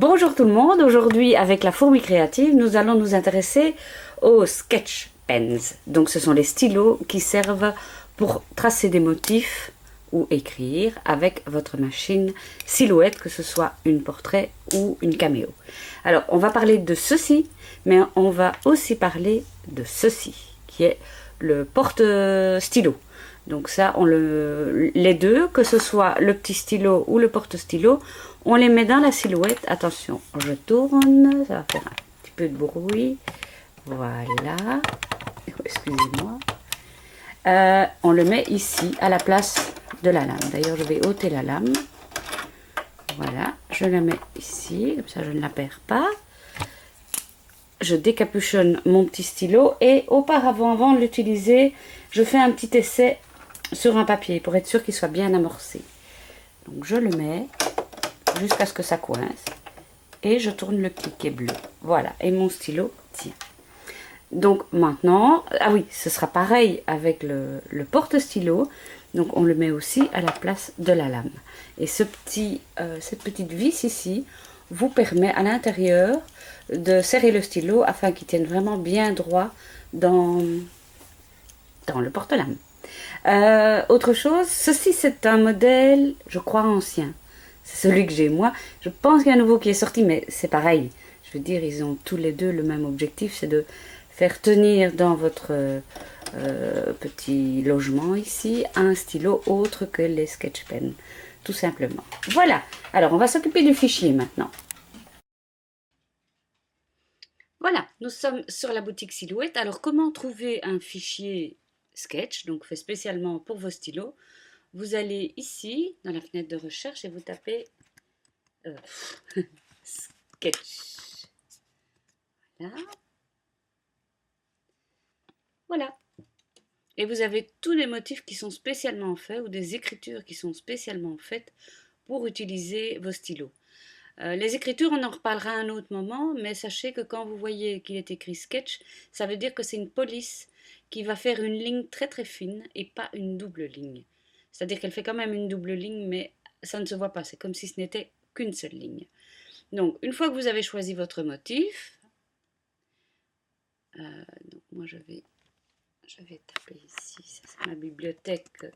Bonjour tout le monde, aujourd'hui avec la fourmi créative, nous allons nous intéresser aux sketch pens. Donc ce sont les stylos qui servent pour tracer des motifs ou écrire avec votre machine Silhouette, que ce soit une portrait ou une caméo. Alors on va parler de ceci, mais on va aussi parler de ceci, qui est le porte-stylo. Donc ça, les deux, que ce soit le petit stylo ou le porte-stylo, on les met dans la silhouette. Attention, je tourne, ça va faire un petit peu de bruit. Voilà. Excusez-moi. On le met ici, à la place de la lame. D'ailleurs, je vais ôter la lame. Voilà, je la mets ici, comme ça je ne la perds pas. Je décapuchonne mon petit stylo et auparavant, avant de l'utiliser, je fais un petit essai sur un papier pour être sûr qu'il soit bien amorcé. Donc je le mets jusqu'à ce que ça coince et je tourne le petit quai bleu. Voilà, et mon stylo tient. Donc maintenant, ah oui, ce sera pareil avec le porte-stylo. Donc on le met aussi à la place de la lame. Et cette petite vis ici vous permet à l'intérieur de serrer le stylo afin qu'il tienne vraiment bien droit dans le porte-lame. Autre chose, ceci c'est un modèle, je crois, ancien. C'est celui que j'ai moi. Je pense qu'il y a un nouveau qui est sorti, mais c'est pareil. Je veux dire, ils ont tous les deux le même objectif, c'est de faire tenir dans votre petit logement ici un stylo autre que les sketch pens, tout simplement. Voilà, alors on va s'occuper du fichier maintenant. Voilà, nous sommes sur la boutique Silhouette. Alors comment trouver un fichier sketch, donc fait spécialement pour vos stylos? Vous allez ici, dans la fenêtre de recherche, et vous tapez sketch. Voilà. Voilà. Et vous avez tous les motifs qui sont spécialement faits ou des écritures qui sont spécialement faites pour utiliser vos stylos. Les écritures, on en reparlera à un autre moment, mais sachez que quand vous voyez qu'il est écrit sketch, ça veut dire que c'est une police qui va faire une ligne très très fine et pas une double ligne. C'est-à-dire qu'elle fait quand même une double ligne, mais ça ne se voit pas. C'est comme si ce n'était qu'une seule ligne. Donc, une fois que vous avez choisi votre motif, donc moi je vais taper ici, ça c'est ma bibliothèque.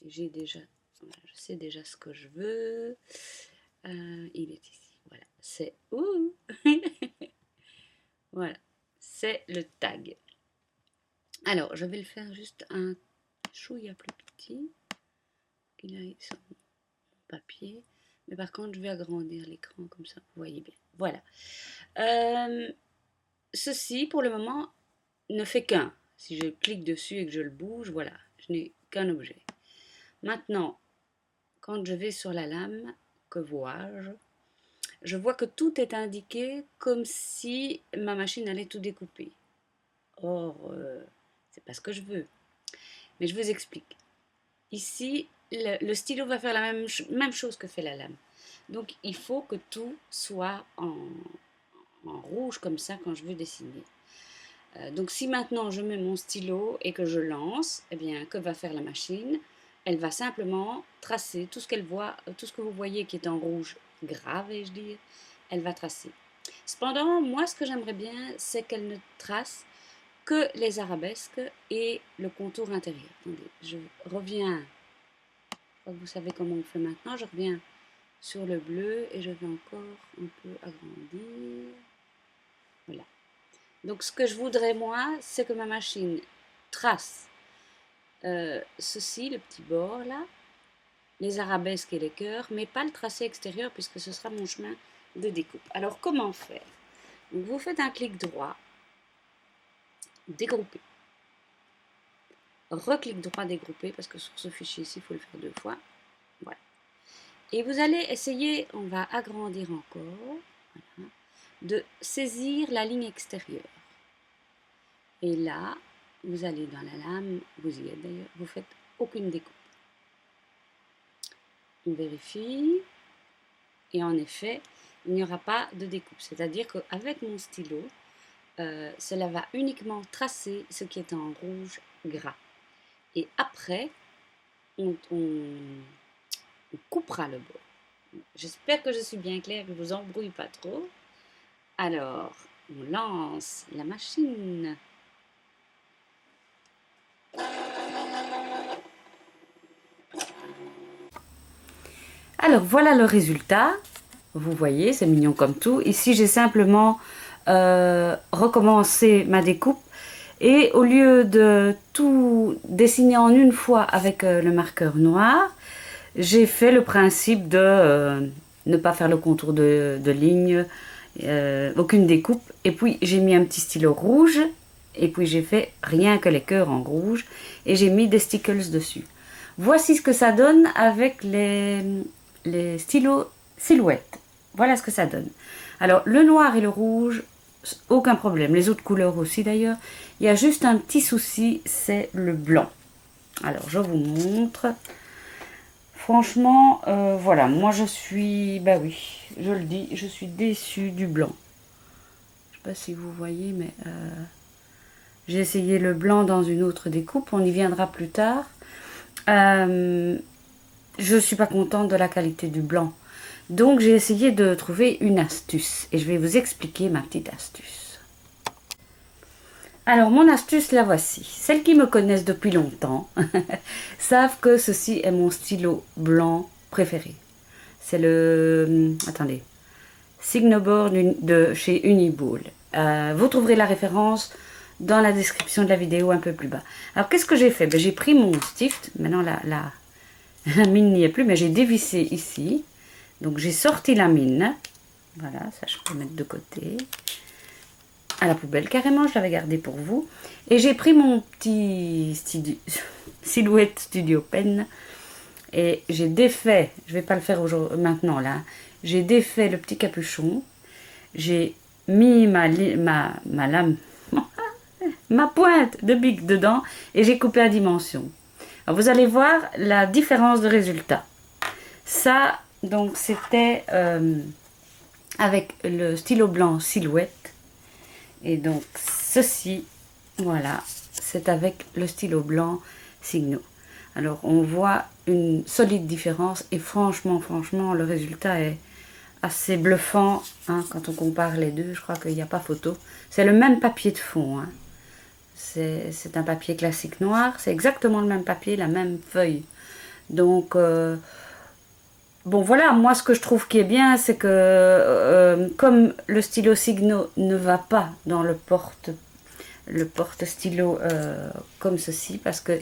J'ai déjà, voilà, je sais déjà ce que je veux. Il est ici, voilà, c'est où voilà, c'est le tag. Alors, je vais le faire juste un chouïa plus petit, qu'il aille sur mon papier. Mais par contre, je vais agrandir l'écran comme ça, vous voyez bien. Voilà. Ceci, pour le moment, ne fait qu'un. Si je clique dessus et que je le bouge, voilà, je n'ai qu'un objet. Maintenant, quand je vais sur la lame, que vois-je? Je vois que tout est indiqué comme si ma machine allait tout découper. Or, c'est pas ce que je veux. Mais je vous explique. Ici, le stylo va faire la même chose que fait la lame. Donc, il faut que tout soit en rouge comme ça quand je veux dessiner. Donc si maintenant je mets mon stylo et que je lance, eh bien que va faire la machine? Elle va simplement tracer tout ce qu'elle voit, tout ce que vous voyez qui est en rouge gras, vais-je dire, elle va tracer. Cependant, moi ce que j'aimerais bien, c'est qu'elle ne trace que les arabesques et le contour intérieur. Attendez, je reviens, je crois que vous savez comment on fait maintenant, je reviens sur le bleu et je vais encore un peu agrandir. Voilà. Donc ce que je voudrais moi, c'est que ma machine trace ceci, le petit bord là, les arabesques et les cœurs, mais pas le tracé extérieur puisque ce sera mon chemin de découpe. Alors comment faire? Donc, vous faites un clic droit, dégrouper, reclic droit, dégrouper, parce que sur ce fichier-ci, il faut le faire 2 fois. Voilà. Et vous allez essayer, on va agrandir encore, voilà, de saisir la ligne extérieure. Et là, vous allez dans la lame, vous y êtes d'ailleurs, vous faites aucune découpe. On vérifie, et en effet, il n'y aura pas de découpe. C'est-à-dire qu'avec mon stylo, cela va uniquement tracer ce qui est en rouge gras. Et après, on coupera le bord. J'espère que je suis bien claire, que je vous embrouille pas trop. Alors, on lance la machine. Alors, voilà le résultat. Vous voyez, c'est mignon comme tout. Ici, j'ai simplement recommencé ma découpe. Et au lieu de tout dessiner en une fois avec le marqueur noir, j'ai fait le principe de ne pas faire le contour de ligne, aucune découpe. Et puis j'ai mis un petit stylo rouge. Et puis j'ai fait rien que les cœurs en rouge. Et j'ai mis des stickers dessus. Voici ce que ça donne avec les stylos silhouettes. Voilà ce que ça donne. Alors le noir et le rouge, aucun problème. Les autres couleurs aussi d'ailleurs. Il y a juste un petit souci, c'est le blanc. Alors je vous montre. Franchement, voilà, moi je suis, bah oui, je le dis, je suis déçue du blanc. Je sais pas si vous voyez, mais j'ai essayé le blanc dans une autre découpe, on y viendra plus tard. Je suis pas contente de la qualité du blanc. Donc j'ai essayé de trouver une astuce et je vais vous expliquer ma petite astuce. Alors mon astuce la voici. Celles qui me connaissent depuis longtemps savent que ceci est mon stylo blanc préféré. C'est le, attendez, Signoboard de chez Uniball. Vous trouverez la référence dans la description de la vidéo un peu plus bas. Alors qu'est-ce que j'ai fait? J'ai pris mon stift, maintenant la mine n'y est plus, mais j'ai dévissé ici. Donc j'ai sorti la mine. Voilà, ça je peux mettre de côté. À la poubelle carrément, je l'avais gardé pour vous. Et j'ai pris mon petit Silhouette Studio Pen. Et j'ai défait, je ne vais pas le faire maintenant là. J'ai défait le petit capuchon. J'ai mis ma lame, ma pointe de bic dedans. Et j'ai coupé à dimension. Alors vous allez voir la différence de résultat. Ça, donc c'était avec le stylo blanc Silhouette. Et donc ceci, voilà, c'est avec le stylo blanc Signo. Alors on voit une solide différence et franchement, le résultat est assez bluffant hein, quand on compare les deux. Je crois qu'il n'y a pas photo. C'est le même papier de fond. Hein. C'est un papier classique noir. C'est exactement le même papier, la même feuille. Donc bon voilà, moi ce que je trouve qui est bien, c'est que comme le stylo Signo ne va pas dans le porte-stylo comme ceci, parce que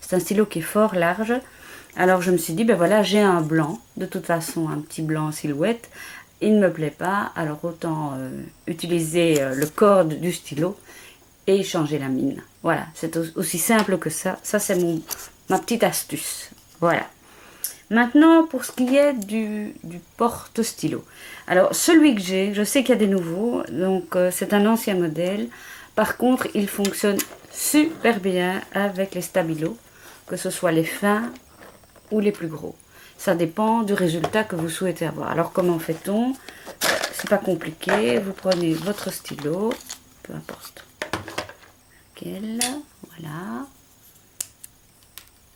c'est un stylo qui est fort large, alors je me suis dit, ben voilà, j'ai un blanc, de toute façon un petit blanc Silhouette, il ne me plaît pas, alors autant utiliser le corps du stylo et changer la mine. Voilà, c'est aussi simple que ça, c'est ma petite astuce, voilà. Maintenant, pour ce qui est du porte-stylo. Alors, celui que j'ai, je sais qu'il y a des nouveaux, donc c'est un ancien modèle. Par contre, il fonctionne super bien avec les stabilos, que ce soit les fins ou les plus gros. Ça dépend du résultat que vous souhaitez avoir. Alors, comment fait-on? C'est pas compliqué. Vous prenez votre stylo, peu importe lequel, voilà.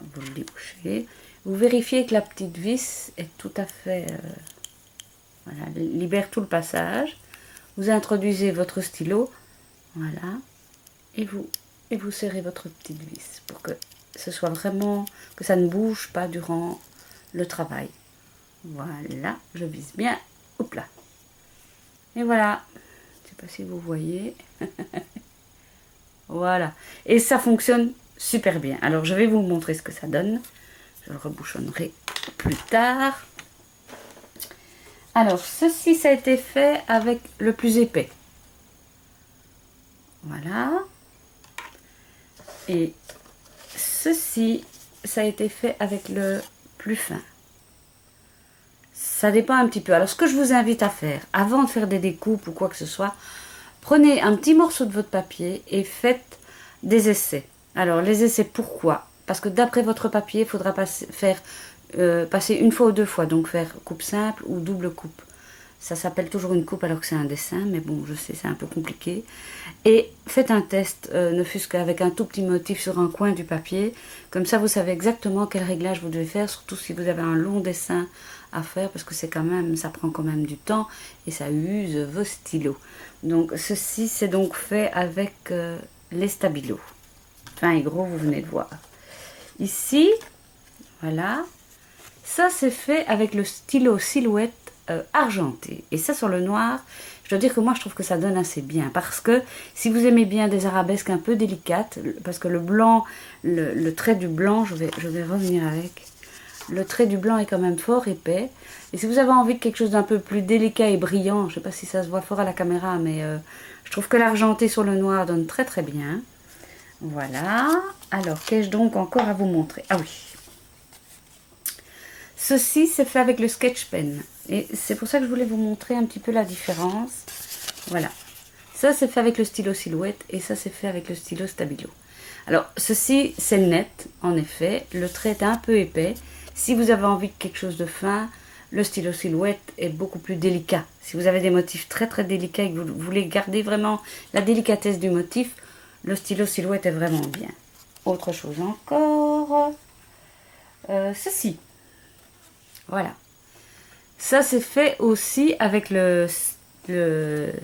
Vous le débouchez. Vous vérifiez que la petite vis est tout à fait... voilà, libère tout le passage. Vous introduisez votre stylo. Voilà. Et vous serrez votre petite vis pour que ce soit vraiment... que ça ne bouge pas durant le travail. Voilà. Je vise bien. Hop là. Et voilà. Je ne sais pas si vous voyez. Voilà. Et ça fonctionne super bien. Alors, je vais vous montrer ce que ça donne. Je le rebouchonnerai plus tard. Alors, ceci, ça a été fait avec le plus épais. Voilà. Et ceci, ça a été fait avec le plus fin. Ça dépend un petit peu. Alors, ce que je vous invite à faire, avant de faire des découpes ou quoi que ce soit, prenez un petit morceau de votre papier et faites des essais. Alors, les essais, pourquoi ? Parce que d'après votre papier, il faudra passer une fois ou deux fois. Donc faire coupe simple ou double coupe. Ça s'appelle toujours une coupe alors que c'est un dessin. Mais bon, je sais, c'est un peu compliqué. Et faites un test, ne fût-ce qu'avec un tout petit motif sur un coin du papier. Comme ça, vous savez exactement quel réglage vous devez faire. Surtout si vous avez un long dessin à faire parce que c'est quand même, ça prend quand même du temps et ça use vos stylos. Donc ceci c'est donc fait avec les stabilos. Fin et gros, vous venez de voir. Ici, voilà. Ça c'est fait avec le stylo Silhouette argenté. Et ça sur le noir, je dois dire que moi je trouve que ça donne assez bien. Parce que si vous aimez bien des arabesques un peu délicates, parce que le blanc, le trait du blanc, je vais revenir avec. Le trait du blanc est quand même fort épais. Et si vous avez envie de quelque chose d'un peu plus délicat et brillant, je ne sais pas si ça se voit fort à la caméra, mais je trouve que l'argenté sur le noir donne très très bien. Voilà. Alors, qu'ai-je donc encore à vous montrer? Ah oui. Ceci, c'est fait avec le sketch pen. Et c'est pour ça que je voulais vous montrer un petit peu la différence. Voilà. Ça, c'est fait avec le stylo Silhouette et ça, c'est fait avec le stylo Stabilo. Alors, ceci, c'est net, en effet. Le trait est un peu épais. Si vous avez envie de quelque chose de fin, le stylo Silhouette est beaucoup plus délicat. Si vous avez des motifs très très délicats et que vous voulez garder vraiment la délicatesse du motif, le stylo Silhouette est vraiment bien. Autre chose encore. Ceci. Voilà. Ça, c'est fait aussi avec le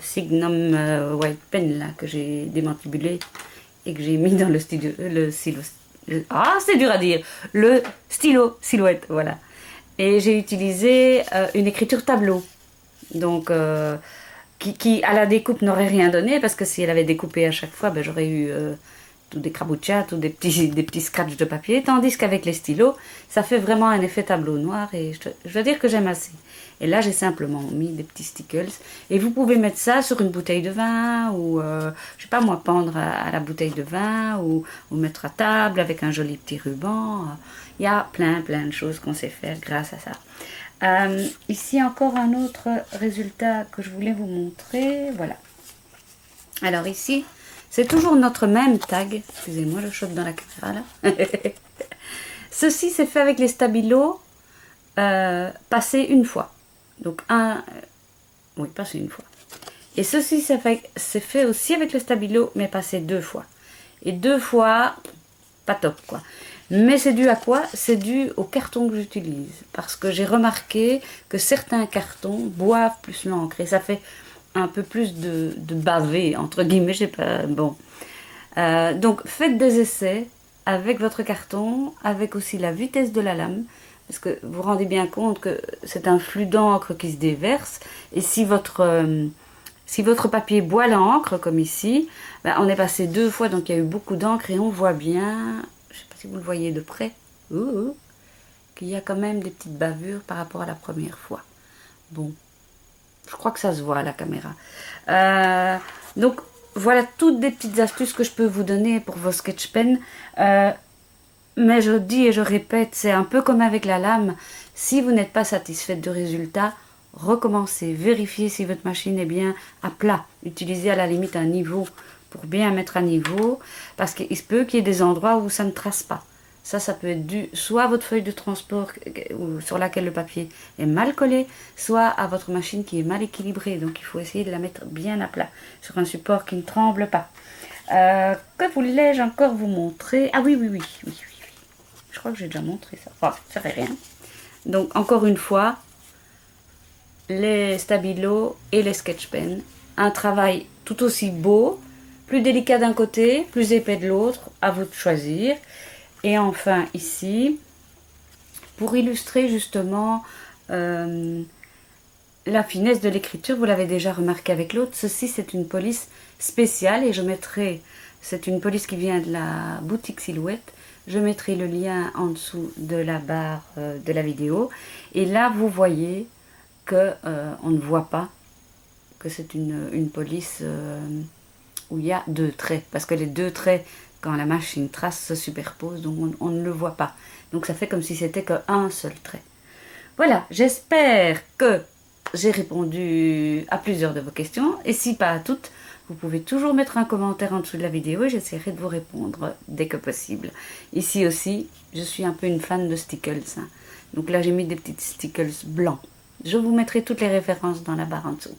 Signum White Pen là, que j'ai démantibulé et que j'ai mis dans le stylo. C'est dur à dire. Le stylo Silhouette, voilà. Et j'ai utilisé une écriture tableau. Donc, qui à la découpe n'aurait rien donné, parce que si elle avait découpé à chaque fois, ben, j'aurais eu tout des crabouchats, tout des petits scratchs de papier. Tandis qu'avec les stylos, ça fait vraiment un effet tableau noir et je dois dire que j'aime assez. Et là, j'ai simplement mis des petits stickers. Et vous pouvez mettre ça sur une bouteille de vin ou, je sais pas moi, pendre à la bouteille de vin ou mettre à table avec un joli petit ruban. Il y a plein de choses qu'on sait faire grâce à ça. Ici, encore un autre résultat que je voulais vous montrer. Voilà. Alors ici, c'est toujours notre même tag. Excusez-moi, je chope dans la caméra là. Ceci, c'est fait avec les stabilos passés une fois. Donc oui, passé une fois. Et ceci, c'est fait aussi avec le stabilo, mais passé 2 fois. Et 2 fois, pas top quoi. Mais c'est dû à quoi? C'est dû au carton que j'utilise. Parce que j'ai remarqué que certains cartons boivent plus l'encre. Et ça fait un peu plus de bavé, entre guillemets, je sais pas, bon. Donc, faites des essais avec votre carton, avec aussi la vitesse de la lame. Parce que vous vous rendez bien compte que c'est un flux d'encre qui se déverse. Et si votre papier boit l'encre, comme ici, ben on est passé 2 fois, donc il y a eu beaucoup d'encre et on voit bien, je ne sais pas si vous le voyez de près, qu'il y a quand même des petites bavures par rapport à la première fois. Bon, je crois que ça se voit à la caméra. Donc, voilà toutes des petites astuces que je peux vous donner pour vos sketch pens. Mais je dis et je répète, c'est un peu comme avec la lame. Si vous n'êtes pas satisfaite du résultat, recommencez. Vérifiez si votre machine est bien à plat. Utilisez à la limite un niveau pour bien mettre à niveau. Parce qu'il se peut qu'il y ait des endroits où ça ne trace pas. Ça peut être dû soit à votre feuille de transport sur laquelle le papier est mal collé, soit à votre machine qui est mal équilibrée. Donc il faut essayer de la mettre bien à plat, sur un support qui ne tremble pas. Que voulais-je encore vous montrer? Ah oui. Je crois que j'ai déjà montré ça. Enfin, ça fait rien. Donc, encore une fois, les stabilos et les sketch pens. Un travail tout aussi beau, plus délicat d'un côté, plus épais de l'autre, à vous de choisir. Et enfin, ici, pour illustrer justement la finesse de l'écriture, vous l'avez déjà remarqué avec l'autre, ceci c'est une police spéciale et je mettrai, c'est une police qui vient de la boutique Silhouette. Je mettrai le lien en dessous de la barre de la vidéo. Et là, vous voyez que on ne voit pas que c'est une police où il y a 2 traits. Parce que les 2 traits, quand la machine trace, se superposent, donc on ne le voit pas. Donc ça fait comme si c'était qu'un seul trait. Voilà, j'espère que j'ai répondu à plusieurs de vos questions. Et si pas à toutes, vous pouvez toujours mettre un commentaire en dessous de la vidéo et j'essaierai de vous répondre dès que possible. Ici aussi, je suis un peu une fan de stickers. Hein. Donc là, j'ai mis des petites stickers blancs. Je vous mettrai toutes les références dans la barre en dessous.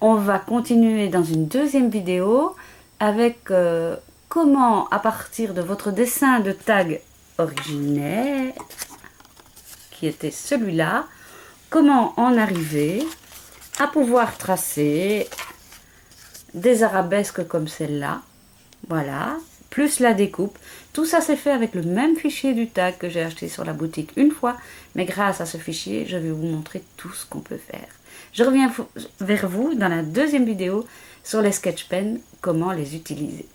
On va continuer dans une deuxième vidéo avec comment, à partir de votre dessin de tag originaire, qui était celui-là, comment en arriver à pouvoir tracer des arabesques comme celle-là. Voilà, plus la découpe. Tout ça c'est fait avec le même fichier du tag que j'ai acheté sur la boutique une fois. Mais grâce à ce fichier, je vais vous montrer tout ce qu'on peut faire. Je reviens vers vous dans la deuxième vidéo sur les sketch pens, comment les utiliser.